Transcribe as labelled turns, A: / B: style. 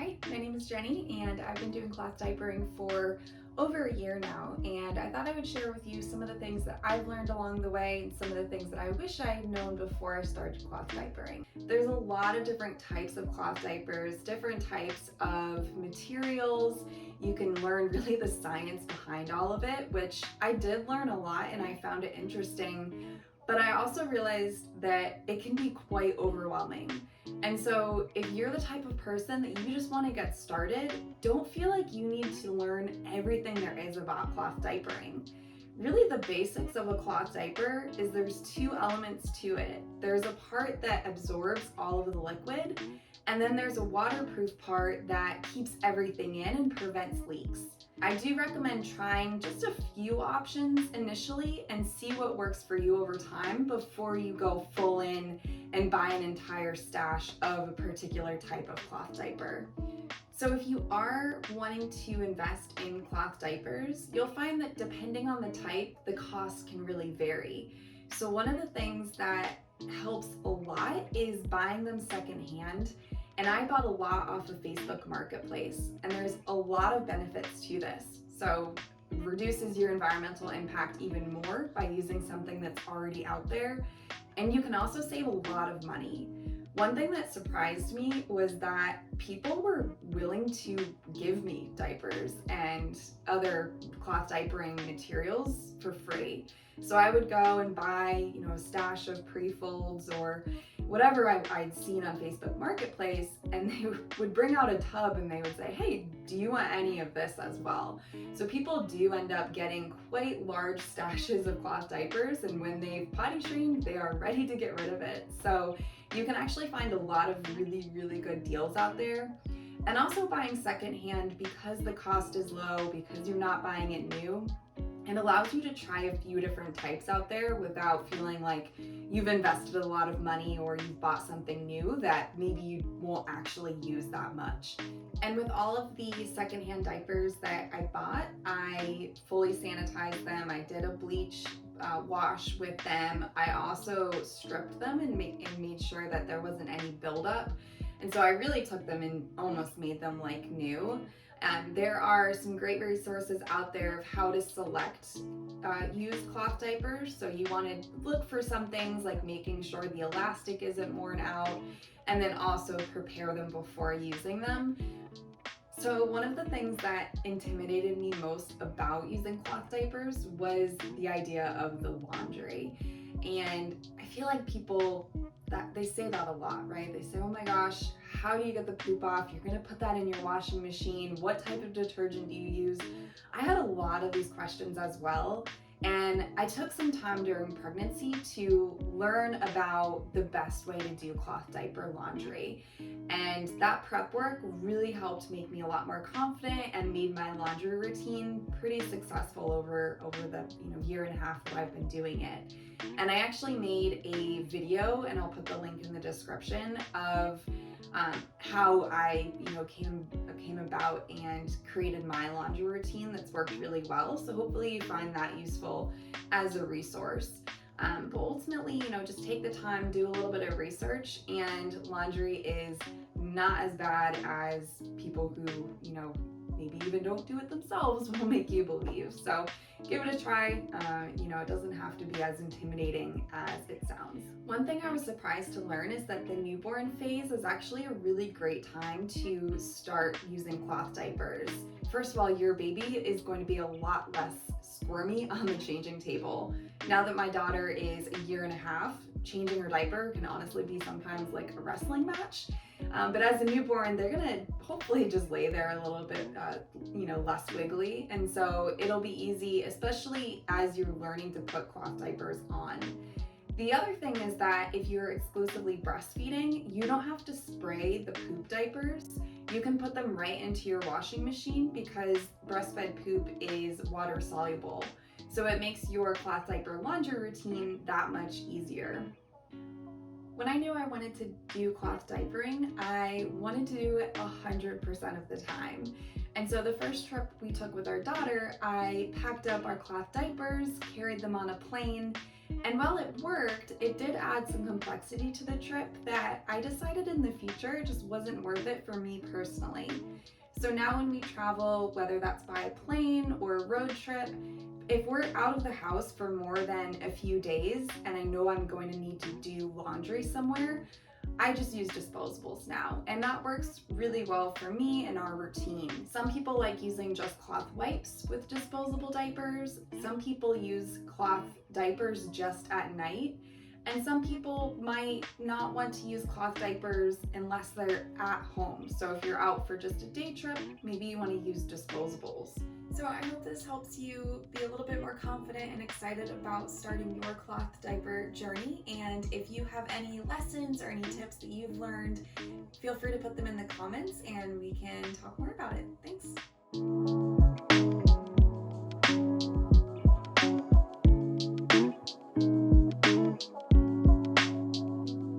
A: Hi, my name is Jenny and I've been doing cloth diapering for over a year now, and I thought I would share with you some of the things that I've learned along the way and some of the things that I wish I had known before I started cloth diapering. There's a lot of different types of cloth diapers, different types of materials. You can learn really the science behind all of it, which I did learn a lot and I found it interesting, but I also realized that it can be quite overwhelming. And so if you're the type of person that you just want to get started, don't feel like you need to learn everything there is about cloth diapering. Really, the basics of a cloth diaper is there's two elements to it. There's a part that absorbs all of the liquid, and then there's a waterproof part that keeps everything in and prevents leaks. I do recommend trying just a few options initially and see what works for you over time before you go full in and buy an entire stash of a particular type of cloth diaper. So if you are wanting to invest in cloth diapers, you'll find that depending on the type, the cost can really vary. So one of the things that helps a lot is buying them secondhand. And I bought a lot off of Facebook Marketplace, and there's a lot of benefits to this. So it reduces your environmental impact even more by using something that's already out there. And you can also save a lot of money. One thing that surprised me was that people were willing to give me diapers and other cloth diapering materials for free. So I would go and buy, a stash of Prefolds or whatever I'd seen on Facebook Marketplace, and they would bring out a tub and they would say, hey, do you want any of this as well? So people do end up getting quite large stashes of cloth diapers, and when they've potty trained, they are ready to get rid of it. So you can actually find a lot of really, really good deals out there. And also buying secondhand, because the cost is low, because you're not buying it new, it allows you to try a few different types out there without feeling like you've invested a lot of money or you've bought something new that maybe you won't actually use that much. And with all of the secondhand diapers that I bought, I fully sanitized them. I did a bleach wash with them. I also stripped them and made sure that there wasn't any buildup. And so I really took them and almost made them like new. There are some great resources out there of how to select used cloth diapers. So you want to look for some things like making sure the elastic isn't worn out, and then also prepare them before using them. So one of the things that intimidated me most about using cloth diapers was the idea of the laundry. And I feel like people, that they say that a lot, right? They say, oh my gosh, how do you get the poop off? You're gonna put that in your washing machine. What type of detergent do you use? I had a lot of these questions as well. And I took some time during pregnancy to learn about the best way to do cloth diaper laundry. And that prep work really helped make me a lot more confident and made my laundry routine pretty successful over the year and a half that I've been doing it. And I actually made a video, and I'll put the link in the description, of how I came about and created my laundry routine that's worked really well. So hopefully you find that useful as a resource. But ultimately, just take the time, do a little bit of research, and laundry is not as bad as people who, maybe even don't do it themselves will make you believe. So give it a try. It doesn't have to be as intimidating as it sounds. One thing I was surprised to learn is that the newborn phase is actually a really great time to start using cloth diapers. First of all, your baby is going to be a lot less squirmy on the changing table. Now that my daughter is a year and a half, changing her diaper can honestly be sometimes like a wrestling match. But as a newborn, they're gonna hopefully just lay there a little bit, less wiggly. And so it'll be easy, especially as you're learning to put cloth diapers on. The other thing is that if you're exclusively breastfeeding, you don't have to spray the poop diapers. You can put them right into your washing machine because breastfed poop is water soluble. So it makes your cloth diaper laundry routine that much easier. When I knew I wanted to do cloth diapering, I wanted to do it 100% of the time. And so the first trip we took with our daughter, I packed up our cloth diapers, carried them on a plane, and while it worked, it did add some complexity to the trip that I decided in the future just wasn't worth it for me personally. So now when we travel, whether that's by a plane or a road trip, if we're out of the house for more than a few days and I know I'm going to need to do laundry somewhere, I just use disposables now, and that works really well for me and our routine. Some people like using just cloth wipes with disposable diapers. Some people use cloth diapers just at night. And some people might not want to use cloth diapers unless they're at home. So if you're out for just a day trip, maybe you want to use disposables. So I hope this helps you be a little bit more confident and excited about starting your cloth diaper journey. And if you have any lessons or any tips that you've learned, feel free to put them in the comments and we can talk more about it. Thanks.